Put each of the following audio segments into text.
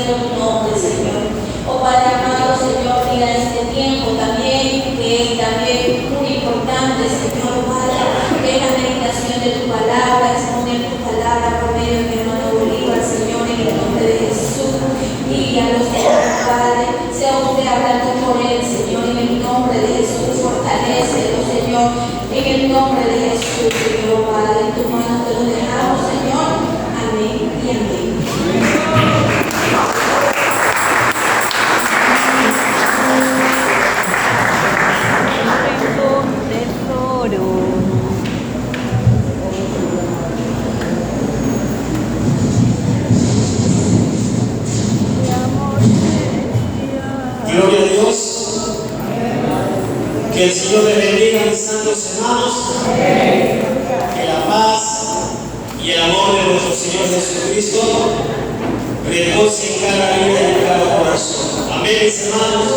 bendiciendo tu nombre, Señor. Oh Padre amado, Señor, mira este tiempo también, que es también muy importante, Señor Padre, que es la meditación de tu palabra, exponer tu palabra por medio de mi hermano Bolívar, Señor, en el nombre de Jesús. Y a los Señor Padre, sea usted hablando por él, Señor, en el nombre de Jesús, fortalécelo, Señor, en el nombre de Jesús, Señor Padre, en tu mano te lo dejamos, Señor. Amén y amén. Gloria a Dios. Que el Señor le bendiga a mis santos hermanos. Que la paz y el amor de nuestro Señor Jesucristo repose en cada vida y en cada corazón. Amén, mis hermanos.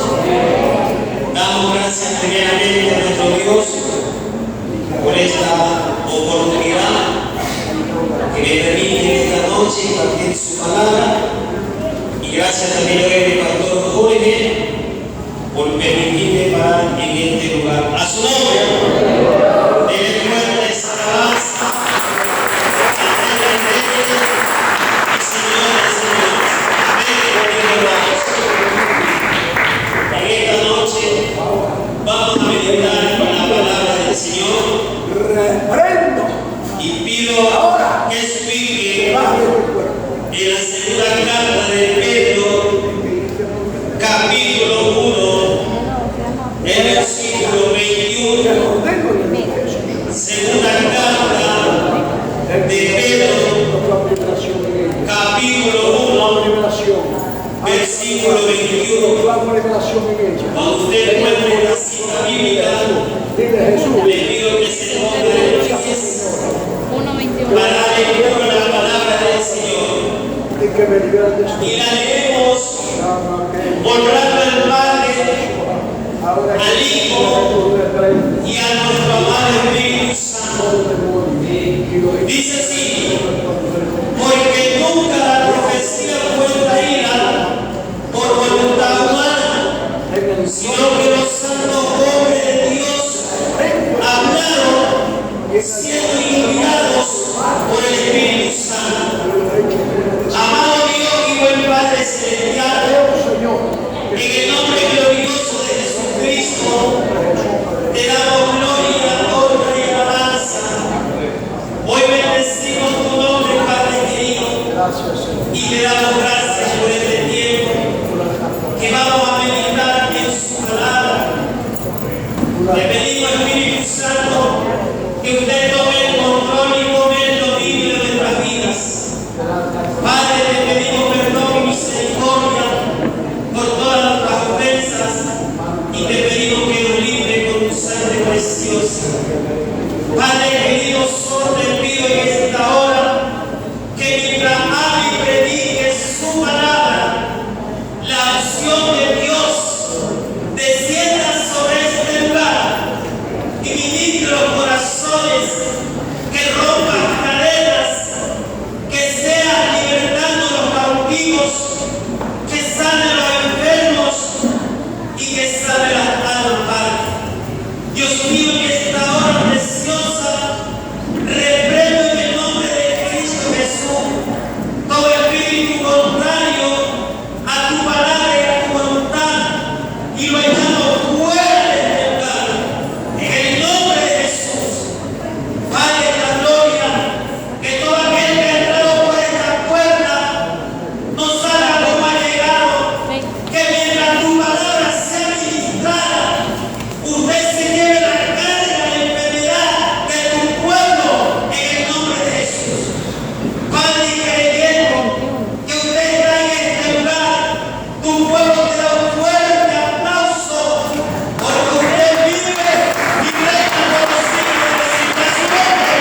Damos gracias primeramente a nuestro Dios por esta oportunidad que me permite esta noche compartir su palabra. Y gracias también al pastor Jorge por permitirme parar en este lugar. A su nombre, debe fuertes alabanzas al Rey de Reyes y Señor de Señores. Amén. En esta noche vamos a meditar con la palabra del Señor. Reprendo y pido que explique en la segunda carta de Pedro, capítulo 1, el versículo 21. Segunda carta de Pedro, capítulo 1, versículo 21. Cuando usted encuentre la cita bíblica, le pido que se ponga de pies para la lectura de la palabra del Señor. Y la leemos honrando al Padre, al Hijo y a nuestro amado Espíritu Santo. Dice así: porque nunca la profecía fue traída por voluntad humana, sino que los santos hombres de Dios hablaron siendo inspirados por el Espíritu Santo. Amado Dios y buen Padre Celestial, en el nombre glorioso de Jesucristo, te damos gloria, honra y alabanza. Hoy bendecimos tu nombre, Padre querido, y te damos gracias por este tiempo que vamos a meditar en su palabra. Te pedimos, Espíritu Santo, que usted tome el control y tome el dominio de nuestras vidas. Padre, te pedimos perdón y misericordia por todas nuestras ofensas y te pedimos que nos libre con tu sangre preciosa. Padre querido, solo te pido en esta hora que mientras hable y predique su palabra, la acción de Dios descienda sobre este lugar y ministre los corazones, que rompan cadenas, que sea libertando los cautivos, que sane los enfermos y que sane las almas, Padre. Dios mío, en esta hora preciosa, reprendo en el nombre de Cristo Jesús todo espíritu contrario a tu palabra y a tu voluntad, y lo echamos fuera de este lugar, en el nombre de Jesús. Padre de la gloria, que todo aquel que ha entrado por esta puerta no salga como ha llegado, que mientras tu palabra sea ministrada, usted se lleve la carga de enfermedad de tu pueblo en el nombre de Jesús. Padre, creyendo que usted está en este lugar, tu pueblo te da un fuerte aplauso, porque usted vive y reina por los siglos de su nombre.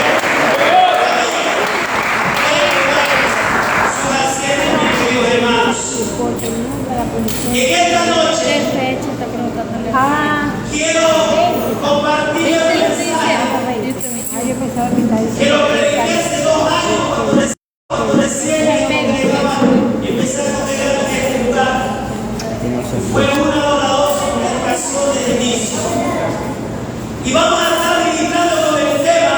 Sus asientos, mis queridos hermanos. Y en esta noche quiero compartir el mensaje. Quiero predicar hace 2 años cuando recién me congregaba y empecé a congregar en fue una o la otra predicación del inicio. Y vamos a estar ministrando con el tema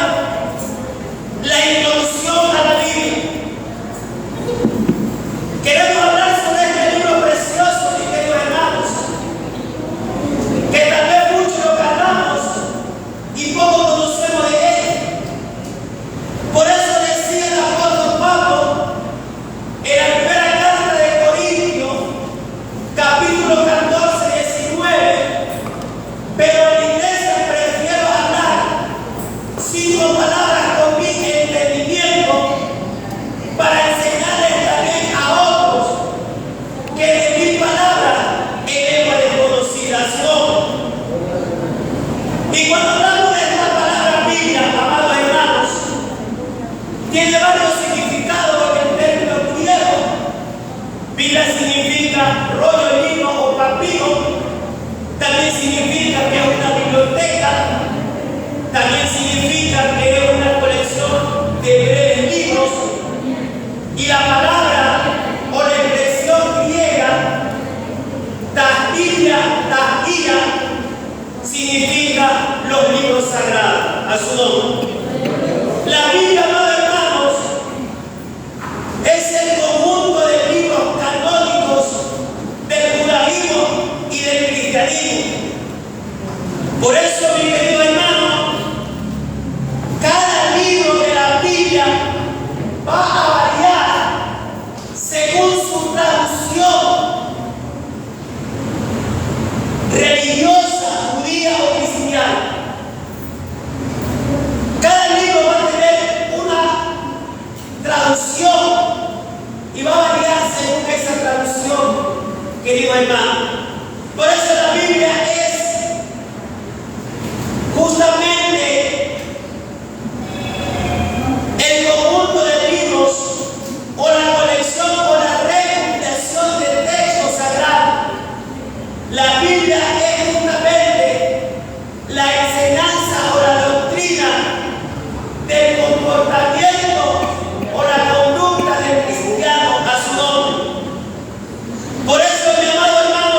la introducción a la Biblia. Queremos hablar sobre este libro precioso, mis queridos hermanos, que tal vez muchos lo cantamos y poco conocemos de él. Por eso decía el apóstol Pablo en la primera carta de Corintios, capítulo 14, 19, pero a la iglesia prefiero hablar 5 palabras con mi entendimiento para enseñarles también a otros que de mi palabra eleva de consideración. Y cuando hablamos de esta palabra Biblia, amados hermanos, tiene varios significados en el término griego. Biblia significa rollo de libro o papiro, también significa que es una biblioteca, también significa que es una colección de breves libros, y la palabra o la expresión griega tasguía significa los libros sagrados, a su nombre. La Biblia, amados hermanos, es el conjunto de libros canónicos del judaísmo y del cristianismo. Por eso, mi querido hermano, cada libro de la Biblia va a variar según su traducción religiosa, judía o cristiana. Cada libro va a tener una traducción y va a variar según esa traducción, querido hermano. Por eso la Biblia es justamente el conjunto de libros o la colección o la recopilación de textos sagrados. La Biblia es justamente la enseñanza o la doctrina del comportamiento o la conducta del cristiano a su nombre. Por eso, mi amado hermano,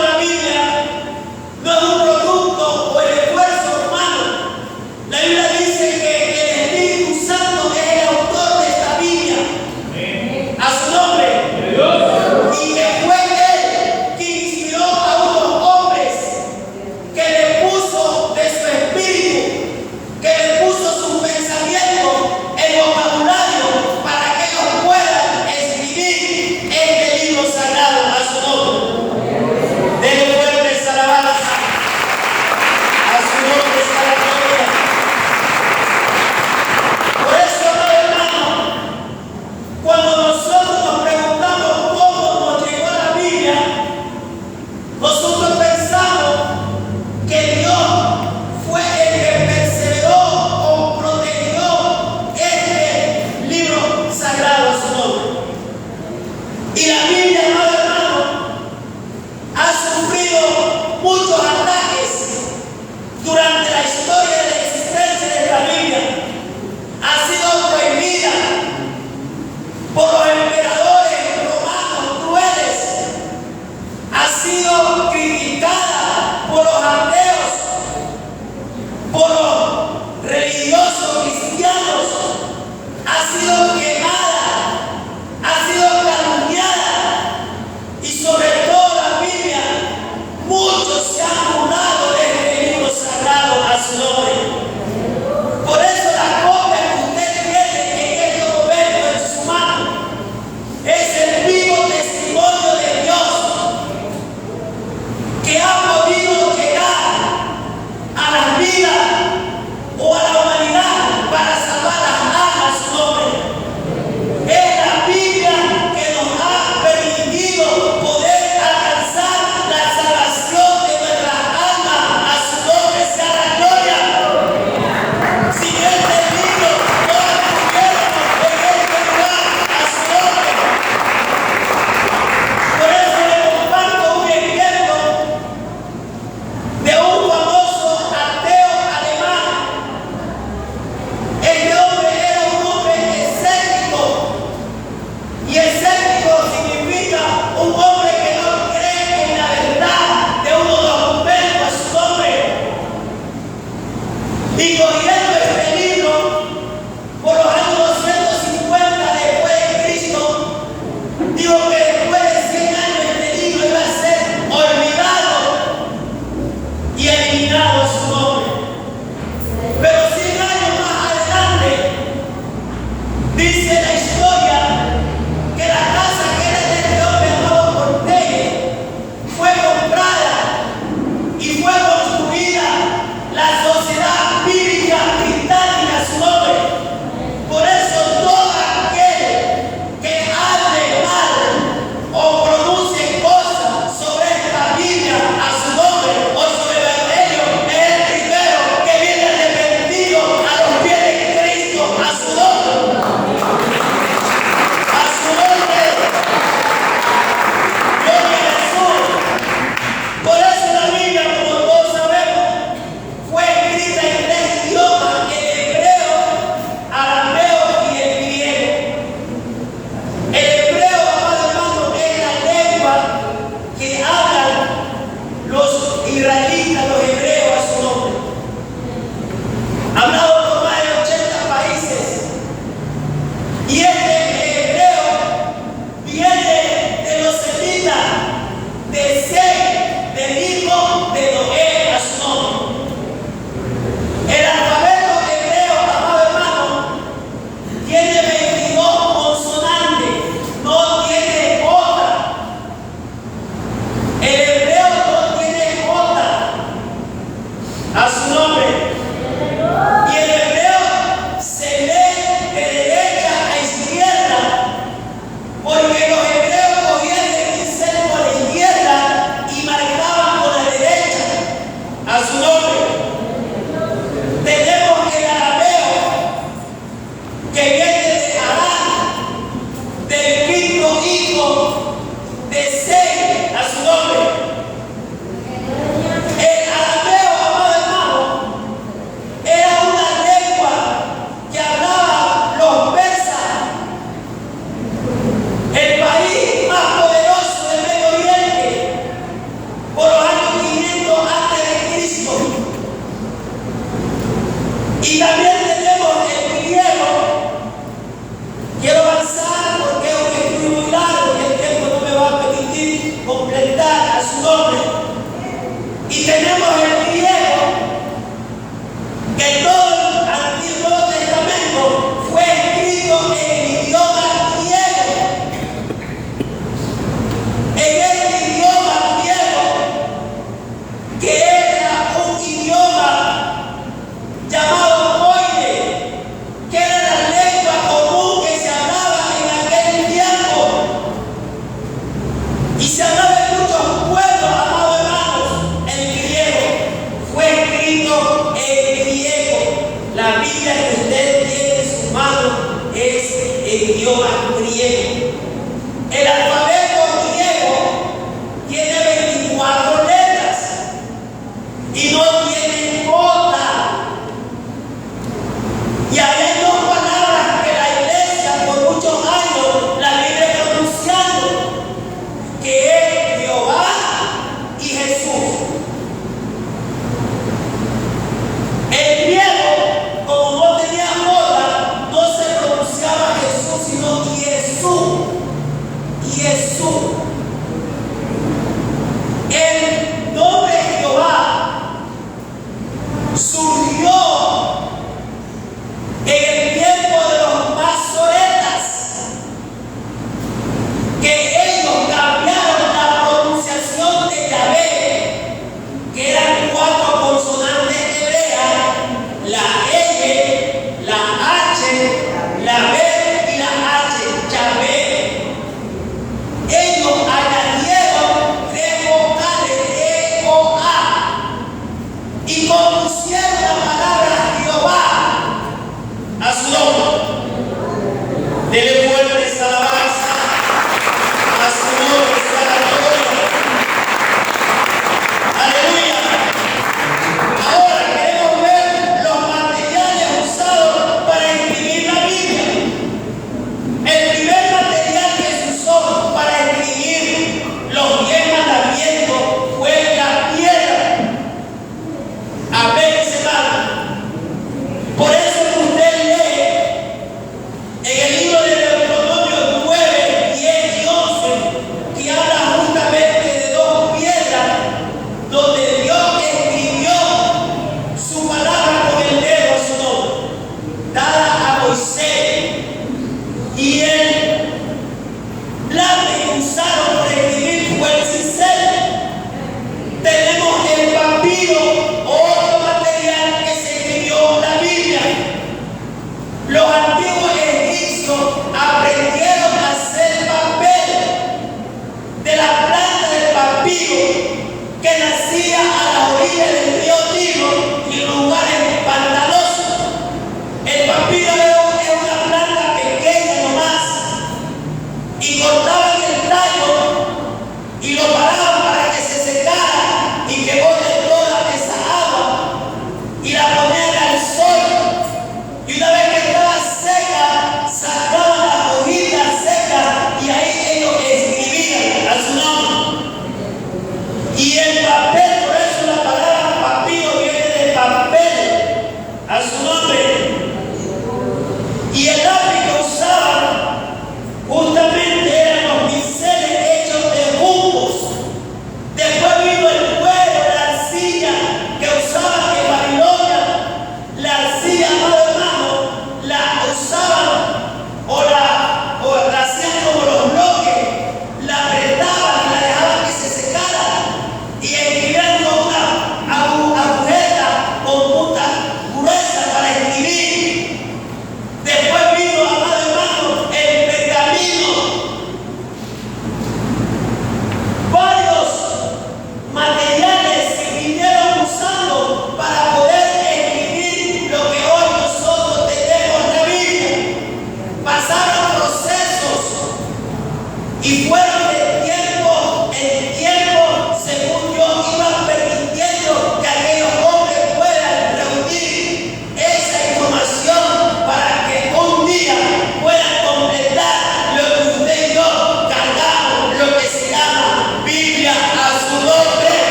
a su nombre. Y tenemos el griego, que todo el Antiguo Testamento fue escrito en el idioma griego. En este idioma griego, que era un idioma llamado koine, que era la lengua común que se hablaba en aquel tiempo, y se hablaba en muchos pueblos, amados hermanos. El griego fue escrito en griego. La Biblia que usted tiene en su mano es en idioma griego. El alfabeto griego tiene 24 letras y no tiene cota. Y hay dos palabras que la iglesia por muchos años la viene pronunciando, que es Jehová y Jesús. El griego, como no tenía cota, no se pronunciaba Jesús, sino Jesús. Jesús.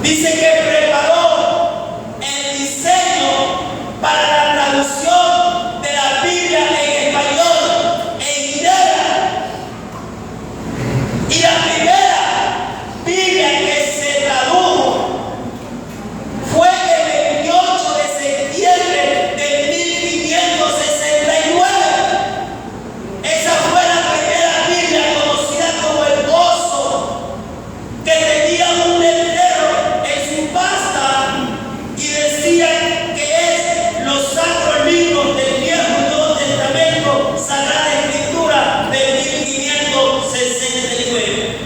Dice que preparó el diseño para la traducción de la Biblia en español, en Idea. Y la primera Biblia que se tradujo fue el 28 de septiembre de 1569. Esa fue la primera Biblia conocida como el Gozo, que tenía un letrero en su pasta y decía que es los sacros libros del Viejo y Nuevo Testamento, Sagrada Escritura de 1569.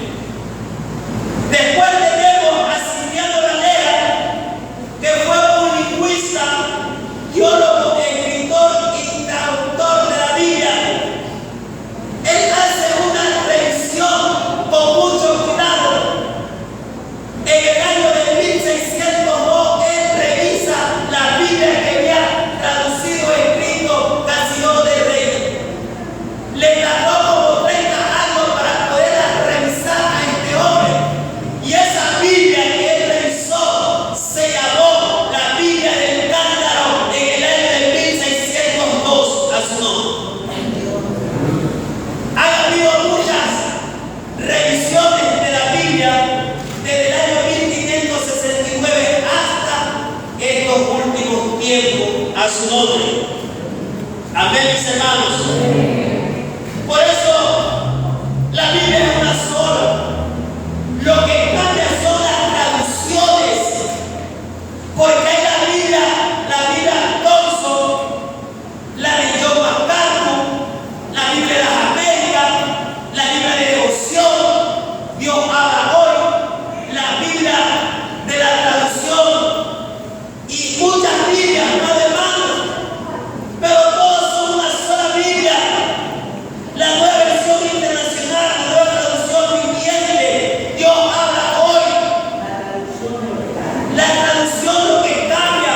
Después tenemos a Cipriano Galera, que fue un lingüista, teólogo, escritor y traductor de la Biblia. Él hace una revisión con mucho cuidado. En el año de 1602, él revisa la Biblia que había traducido y escrito Casio de Rey. Le tardó como 30 años para poderla revisar a este hombre. Y esa Biblia que él revisó se llamó la Biblia del Cántaro en el año de 1602 a su nombre. Ha habido muchas revisiones de la Biblia desde el año 1569 hasta estos últimos tiempos a su nombre. Amén, mis hermanos. Por eso la Biblia es una sola. Lo que cambia son las traducciones, porque hay la Biblia Thompson, la de John MacArthur, la Biblia de las Américas, la Biblia de devoción, Dios habla hoy, la Biblia de la traducción y muchas Biblias, no hermanos, pero todos son una sola Biblia. La nueva versión internacional, la nueva traducción viviente, Dios habla hoy. La traducción lo que cambia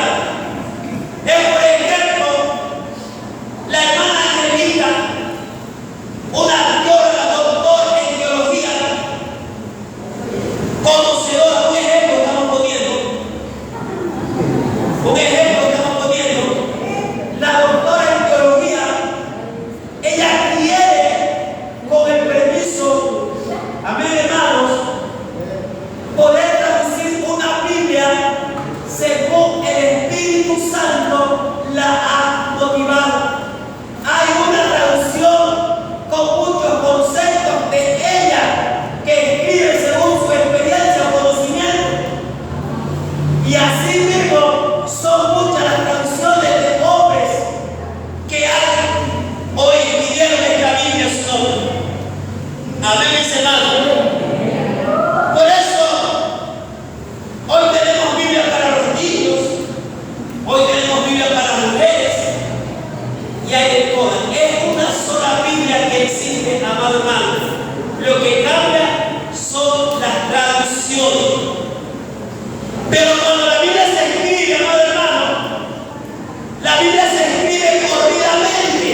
es, por ejemplo, la hermana Angelita, una teóloga, doctor en teología, conocedora. Un ejemplo estamos poniendo. La doctora en teología, ella quiere, con el permiso, amén hermanos, poder traducir una Biblia según el Espíritu Santo la ha motivado. Hay una traducción con muchos conceptos de ella que escribe según su experiencia o conocimiento. Y así mismo son muchas las traducciones de hombres que hoy pidieron en la Biblia su nombre. Amén, mis hermanos. Por eso, hoy tenemos Biblia para los niños, hoy tenemos Biblia para mujeres, y hay de todas. Es una sola Biblia que existe, amado hermano. Lo que cambia son las traducciones. Pero cuando la Biblia se escribe, amado hermano, la Biblia se escribe corridamente.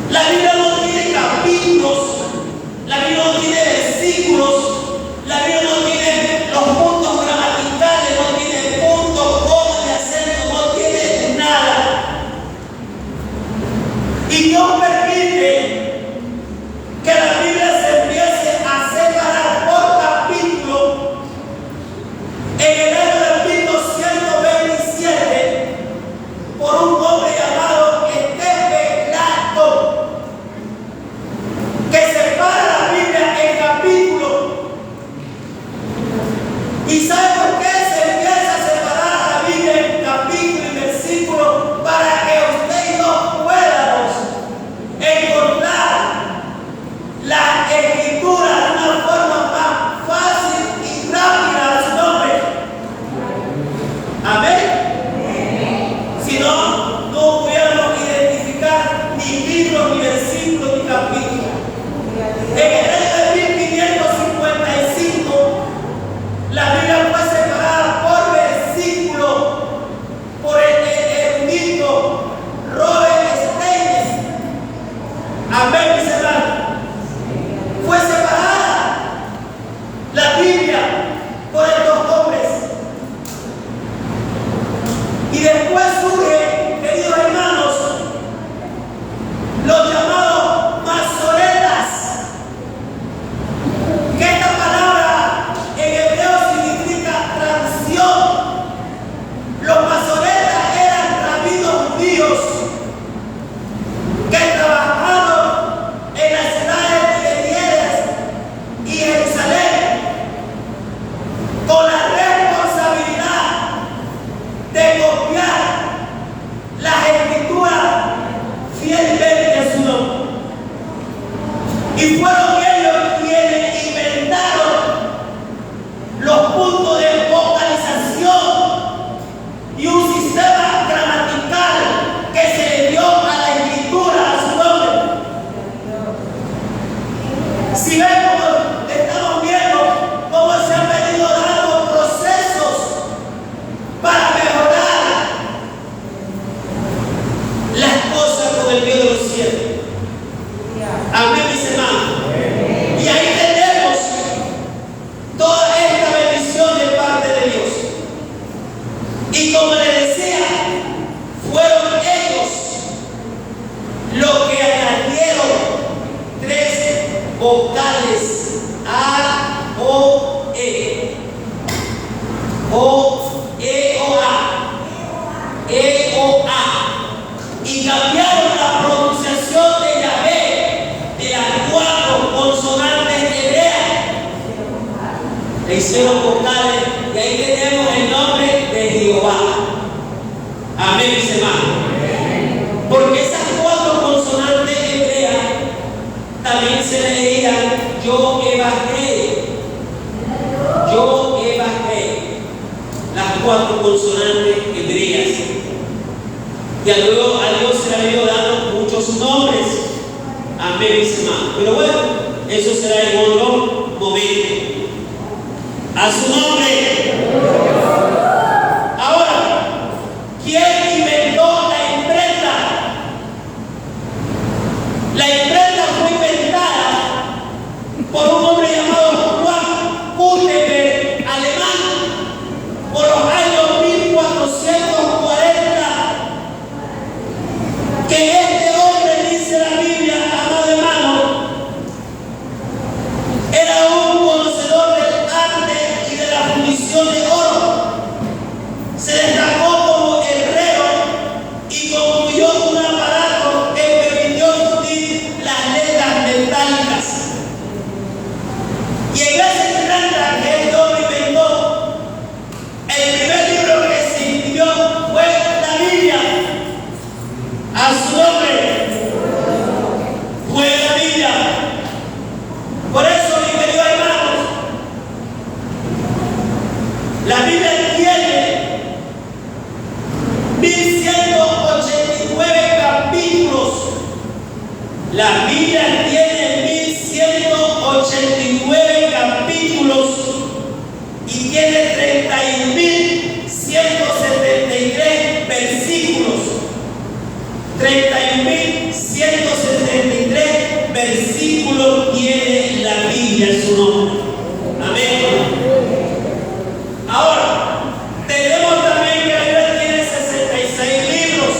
La Biblia no tiene capítulos, la Biblia no tiene versículos, la Biblia no tiene los puntos gramaticales, no tiene puntos, comas y acentos, no tiene nada. Y Dios permite que la Biblia se empiece a separar por capítulo en el año de 1227 por un hombre llamado Estepelato, que separa la Biblia en capítulos. ¿Y sabe por qué se empieza a separar la Biblia en capítulos y versículos? Para que usted y yo podamos encontrar la escritura de una forma más fácil y rápida a su nombre. Amén. Si no, no pudiéramos identificar ni libros, ni versículos, ni capítulos. En el año de 1555, la Biblia fue separada por versículos por el erudito Robert Steiner. Amén, mis hermanos. Fue separada la Biblia por el doctor vocales A, O, E. O, E, O, A. E, O, A. Y cambiaron la pronunciación de Yahvé de las 4 consonantes hebreas. Le hicieron vocales y ahí tenemos el nombre de Jehová. Amén, mis hermanos. Porque esas 4 consonantes hebreas también se leían yo Evaje. Yo Evaje. Las 4 consonantes hebreas. Y luego a Dios se le ha ido dando muchos nombres. Amén, mis hermanos. Pero bueno, eso será en otro momento. A su nombre. Ahora, ¿quién inventó la imprenta? La imprenta fue inventada por un hombre llamado Juan Gutenberg, alemán, por los años 1440. Que este hombre, dice la Biblia, amado hermano, era un conocedor del arte y de la fundición de oro. Se destacó como herrero y construyó un aparato que permitió fundir las letras metálicas. Y en esa imprenta que este hombre inventó, el primer libro que se imprimió fue la Biblia. A su nombre fue la Biblia. Por eso, mis queridos hermanos, la Biblia tiene 1189 capítulos. La Biblia tiene 1189 capítulos y tiene 31.173 versículos. 31.173 versículos tiene la Biblia en su nombre. Amén. Ahora, tenemos también que la Biblia tiene 66 libros,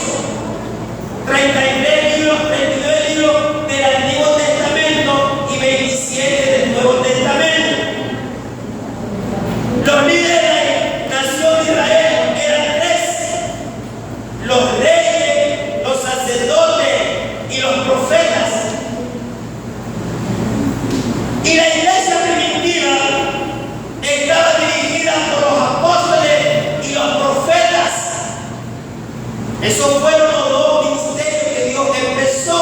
33 libros, 39 libros del Antiguo Testamento y 27 del Nuevo Testamento. Los líderes de la nación de Israel eran 3: los reyes, los sacerdotes y los profetas. Y la iglesia primitiva estaba dirigida por los apóstoles y los profetas. Esos fueron los 2 ministerios que Dios empezó.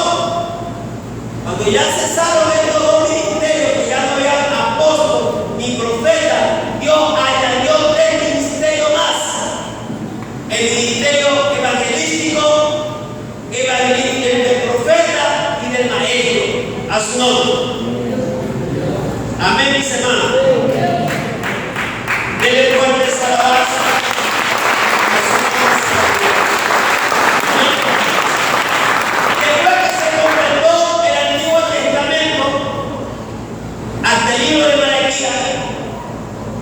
Cuando ya cesaron estos 2 ministerios, que ya no había apóstol ni profeta, Dios añadió 3 ministerios más: el ministerio evangelístico, el del profeta y del maestro. A su nombre. Amén, mis hermanos. Denle fuertes alabanzas. Después que se completó el Antiguo Testamento hasta el libro de Malaquías,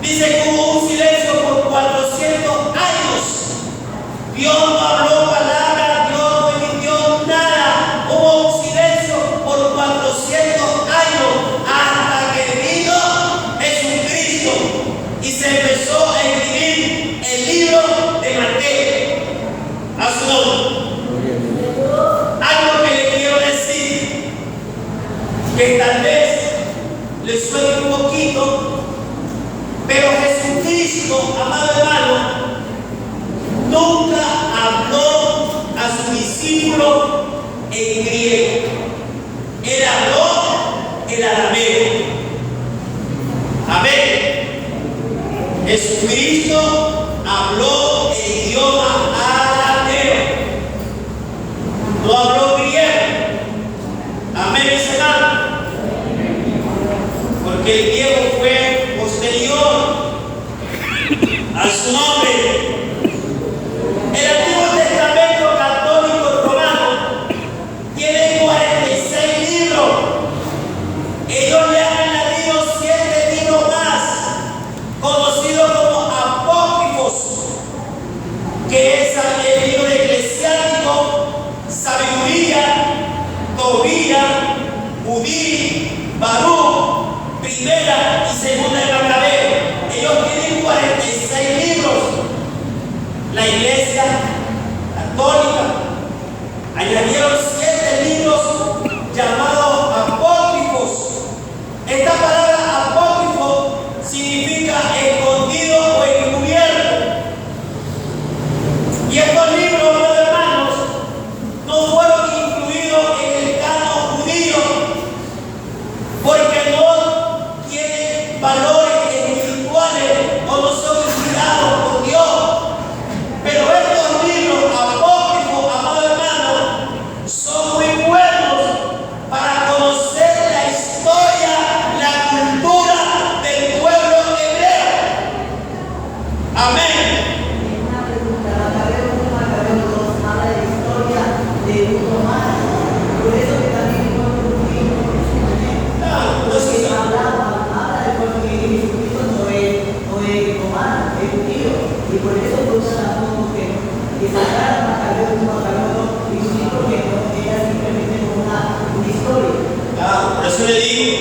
dice que hubo un silencio por 400 años. Dios no habló palabra, Dios no emitió nada. Hubo un silencio por 400 años hasta que vino Jesucristo y se empezó a escribir el libro de Mateo. A su nombre. Algo que le quiero decir, que tal vez le suene un poquito, pero Jesucristo, amado hermano, nunca habló a sus discípulos en griego. Él habló el arameo. Amén. Jesucristo habló el idioma arameo. No habló griego. Amén, mis hermanos. Porque el griego fue posterior a su nombre. El Antiguo Testamento católico romano tiene 46 libros. Ellos le han añadido 7 libros más, conocidos como apócrifos, que es el libro de Eclesiástico, Sabiduría, Tobía, Judí, Baruch, Primera y Segunda de Macabeo. Ellos tienen 46 libros. La Iglesia Católica añadieron 7 libros llamados apócrifos. Esta palabra apócrifo significa escondido o encubierto. Y estos libros, hermanos, no fueron incluidos en el canon judío porque no tienen valores espirituales o no son inspirados por Dios. Pero estos libros apócrifos, amados hermanos, son muy buenos para conocer la historia, la cultura del pueblo hebreo. Amén. Y por eso usan a todos que sacaron a Macabeo y su libro que no era simplemente una historia. Por eso le digo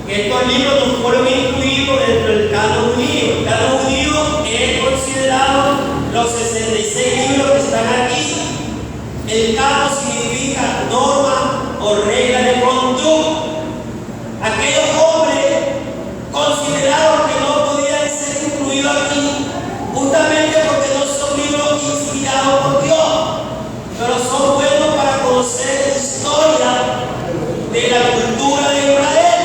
que estos libros no fueron incluidos dentro del canon judío. El canon judío es considerado los 66 libros que están aquí. El canon significa norma o regla de conducta. Aquellos hombres consideraron que no podían ser incluidos aquí, justamente porque no son libros inspirados por Dios, pero son buenos para conocer la historia de la cultura de Israel.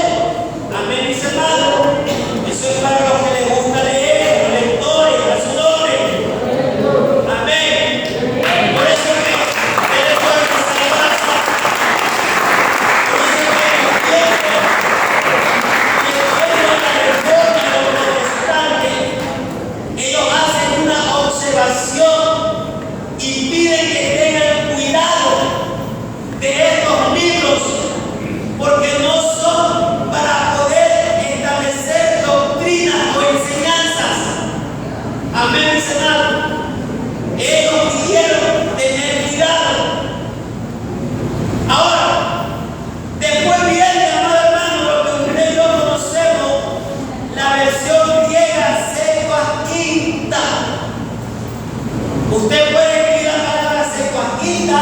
Amén, mis hermanos. Eso es para los que les gusta leer, los lectores, oraciones. Amén. Por eso que ustedes pueden salvarse. Por eso que en el tiempo de la reforma de los protestantes, ellos hacen una observación y piden que tengan cuidado de estos libros, porque no son para poder establecer doctrinas o enseñanzas. Amén, mis hermanos. Ellos pidieron tener cuidado. Ahora, después viene, amado hermano, lo que usted y yo conocemos, la versión griega Septuaginta. Usted puede escribir la palabra Septuaginta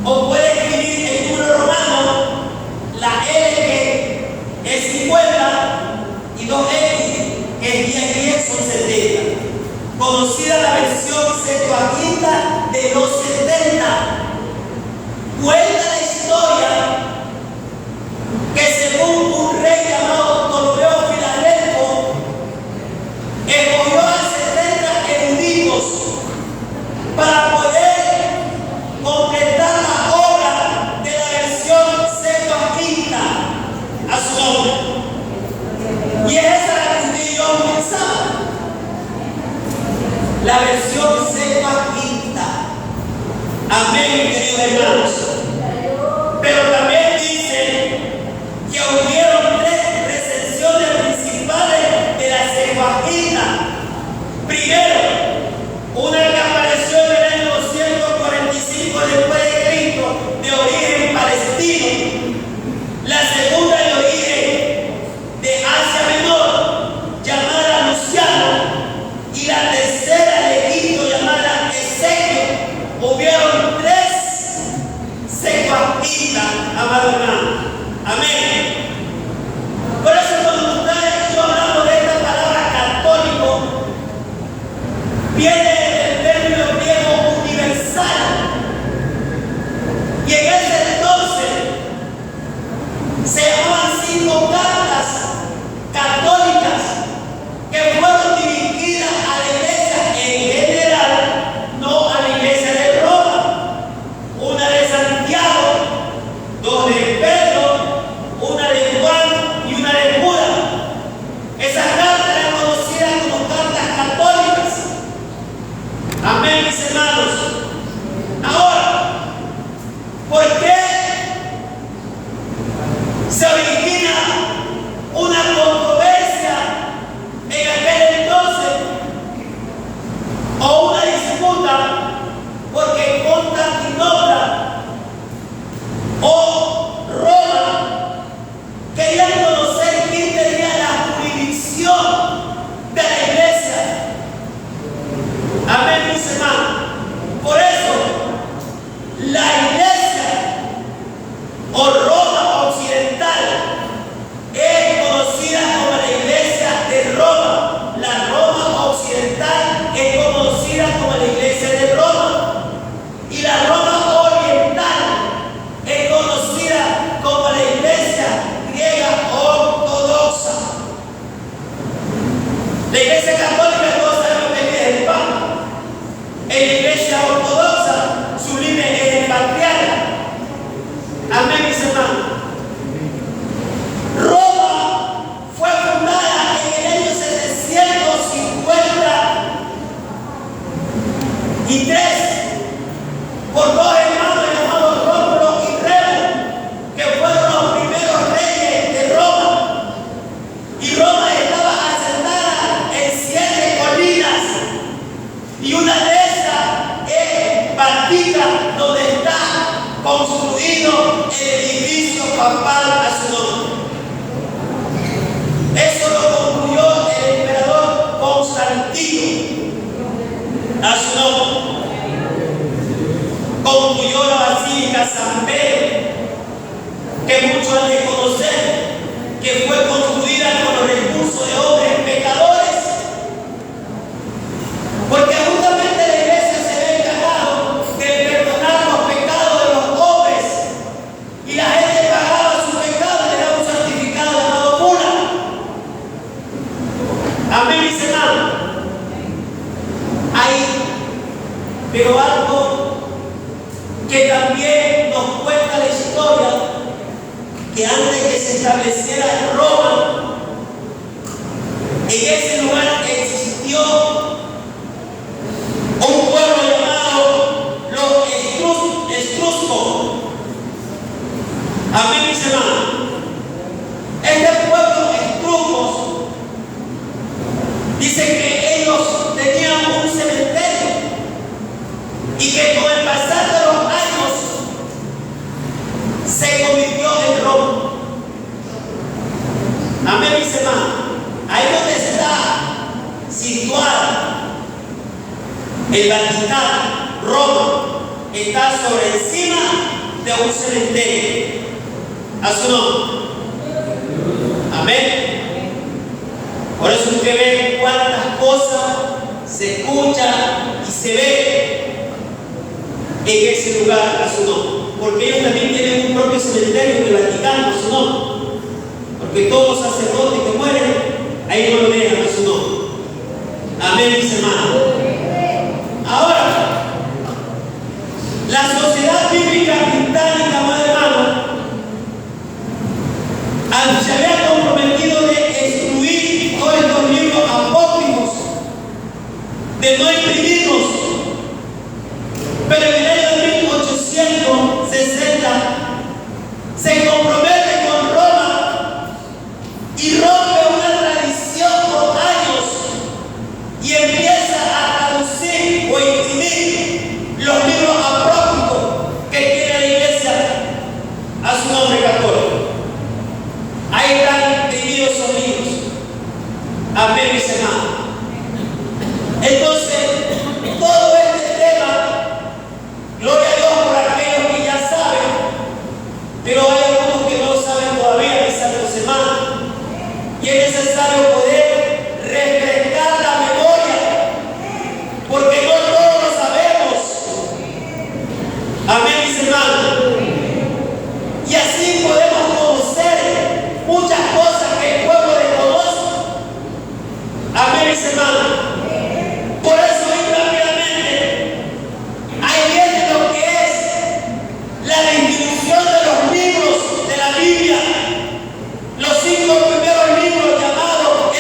o puede escribir el número romano, la L que es 50 y 2X que es 10 y 10 son 70. Conocida la versión Septuaginta de los 70. Cuenta la historia que según un rey llamado Ptolomeo Filadelfo, escogió a 70 eruditos para poder completar la obra de la versión Septuaginta a su nombre. Y es esa la que usted y yo pensamos. La versión Septuaginta. Amén, queridos hermanos. Pero también dice que hubieron 3 recensiones principales de la Septuaginta. Primero, una que apareció en el año 245 después de Cristo, de origen palestino. La segunda de origen de Asia Menor, llamada Luciano. Y la tercera de Egipto, llamada Ezequiel. Hubieron 3 Septuagintas, amado hermano. Amén. Por eso cuando ustedes y yo hablamos de esta palabra católico, viene del término griego universal. Y en ese entonces se llamaban 5 cartas católicas que fueron dirigidas a la iglesia en general, no a la iglesia de Roma. Una de Santiago, 2 de Pedro, una de Juan y una de Judas. Esas cartas eran conocidas como cartas católicas. Amén, mis hermanos. Ahora, ¿por qué se origina una controversia en aquel entonces o una disputa? Porque Constantinopla o Roma querían o Roma occidental es conocida como la iglesia de Roma. La Roma occidental es conocida como la iglesia de Roma. Y la Roma oriental es conocida como la iglesia griega ortodoxa. La iglesia católica, todos sabemos que es el Papa. En la iglesia ortodoxa, su líder es el patriarca. Amén, mis hermanos. Roma fue fundada en el año 753 por dos hermanos llamados Rómulo y Remo, que fueron los primeros reyes de Roma. Y Roma estaba asentada en 7 colinas, y una de esas es Batista, donde está construido el edificio papal a su nombre. Eso lo concluyó el emperador Constantino a su nombre. Concluyó la Basílica San Pedro, que muchos han de conocer, que fue construida con los recursos de hombres pecadores, porque justamente la iglesia se ve encargado de perdonar los pecados de los hombres, y la gente pagaba sus pecados y le daba un certificado llamado mula. Amén, mis hermanos. Pero algo que también nos cuenta la historia, que antes que se estableciera Roma, en ese lugar existió un pueblo llamado los etruscos. Amén, mis hermanos. Este pueblo etruscos dice que ellos tenían un cementerio y que con el pasar de los años se convirtió en Roma. Amén, mis hermanos. Ahí donde está situada el Vaticano, Roma, está sobre encima de un cementerio a su nombre. Amén. Por eso usted ve cuántas cosas se escucha y se ve en ese lugar a su nombre, porque ellos también tienen un propio cementerio en el Vaticano a su nombre, porque todos los sacerdotes que mueren ahí no lo dejan a su nombre. Amén, mis hermanos. Ahora, la sociedad bíblica británica, mis hermanos, se había comprometido de excluir todos estos libros apócrifos, de no imprimirlos. Pero en el año 1860 se compromete con Roma y rompe una tradición por años y empieza a traducir o imprimir los libros apócrifos que tiene la iglesia a su nombre católico. Ahí están imprimidos esos libros. Amén, mis hermanos. Entonces, todo este tema, gloria a Dios por aquellos que ya saben, pero hay algunos que no saben todavía, quizás los hermanos, y es necesario poder refrescar la memoria, porque no todos lo sabemos. Amén, mis hermanos. Y así podemos conocer muchas cosas que el pueblo desconoce. Amén, mis hermanos. Por eso, rápidamente, ahí viene lo que es la distribución de los libros de la Biblia. Los 5 primeros libros llamados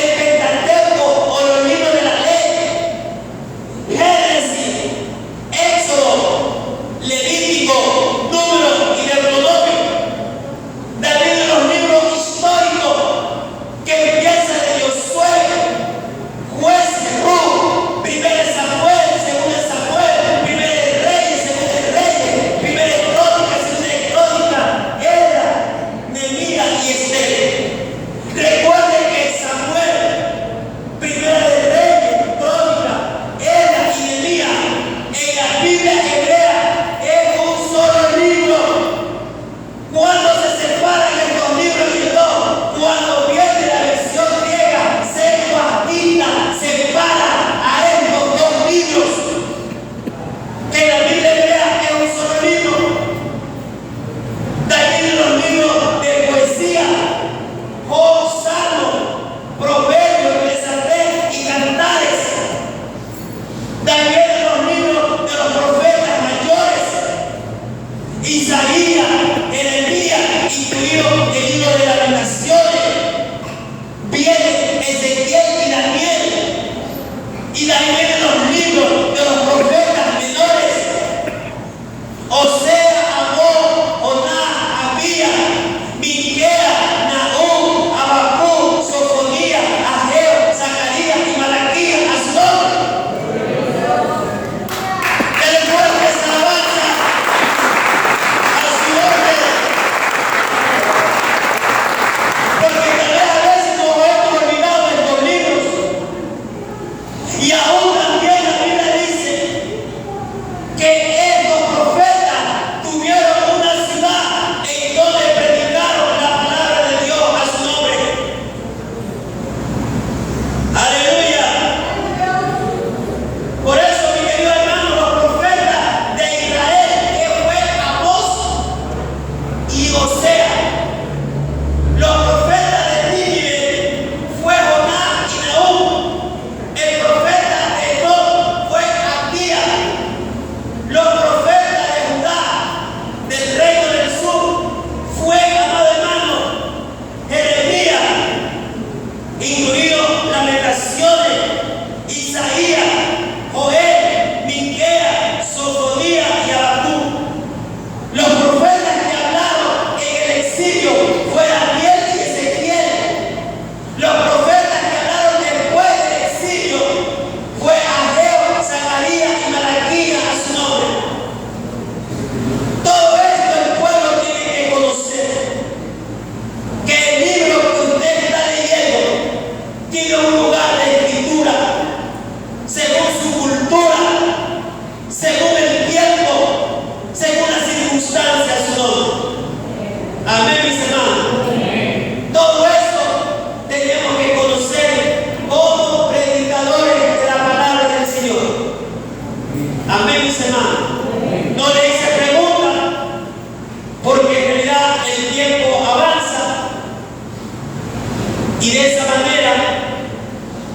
Y de esa manera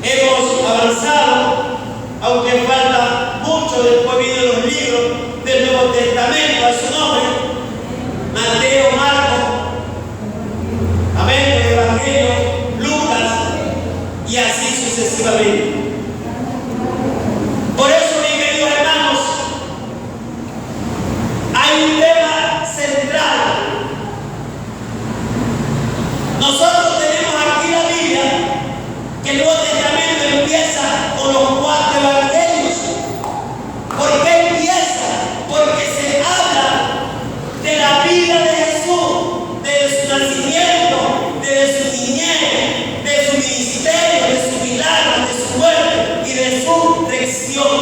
hemos avanzado, aunque falta mucho. Después vienen los libros del Nuevo Testamento a su nombre: Mateo, Marcos, amén, el Evangelio, Lucas, y así sucesivamente. Por eso, mis queridos hermanos, hay un tema central. Nosotros tenemos aquí la Biblia, que el Nuevo Testamento empieza con los 4 evangelios. ¿Por qué empieza? Porque se habla de la vida de Jesús, de su nacimiento, de su niñez, de su ministerio, de su milagro, de su muerte y de su resurrección.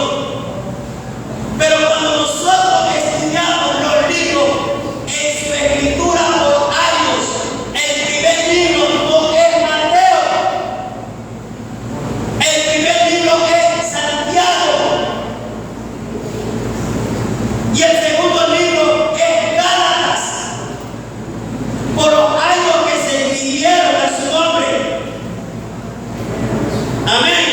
Pero cuando nosotros estudiamos los libros en su escritura por años, el primer libro no es Mateo, el primer libro es Santiago, y el segundo libro es Gálatas, por los años que se escribieron a su nombre. Amén.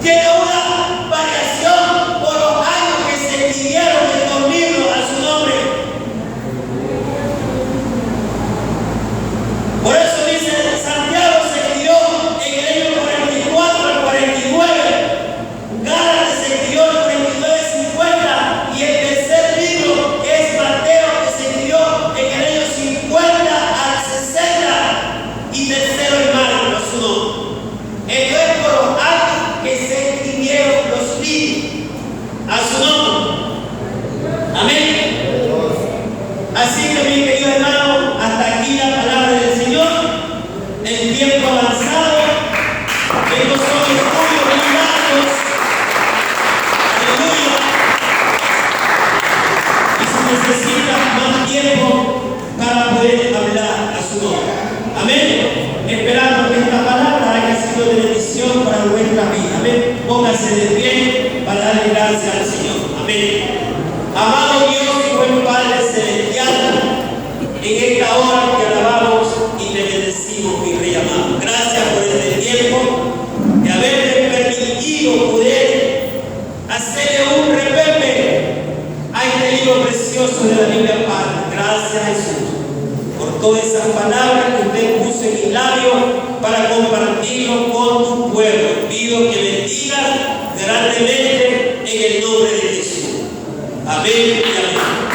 Tiene una variación por los años que se escribieron estos libros a su nombre. Por eso dice, Santiago se escribió en el año 44 al 49, Gálatas se escribió en 49-50, y el tercer libro es Mateo, que se escribió en el año 50 al 60, y tercero es Marcos a su nombre. Esto es por los años que se escribieron los libros a su nombre. Amén. Así que, mis queridos hermanos, hasta aquí la palabra del Señor. El tiempo avanzado. Estos son estudios bíblicos. Aleluya. Y se necesita más tiempo para poder hablar a su nombre. Amén. Esperando que esta palabra haya sido de bendición para nuestra vida. Amén. Póngase de pie para darle gracias al Señor. Amén. Amado Dios y buen Padre celestial, en esta hora te alabamos y te bendecimos, mi Rey amado. Gracias por este tiempo de haberte permitido poder hacerle un repepe a este libro precioso de la Biblia, Padre. Gracias, Jesús, por todas esas palabras que usted puso en mis labios para compartirlo con tu pueblo. Pido que bendigas grandemente en el nombre de Jesús. Amén y amén.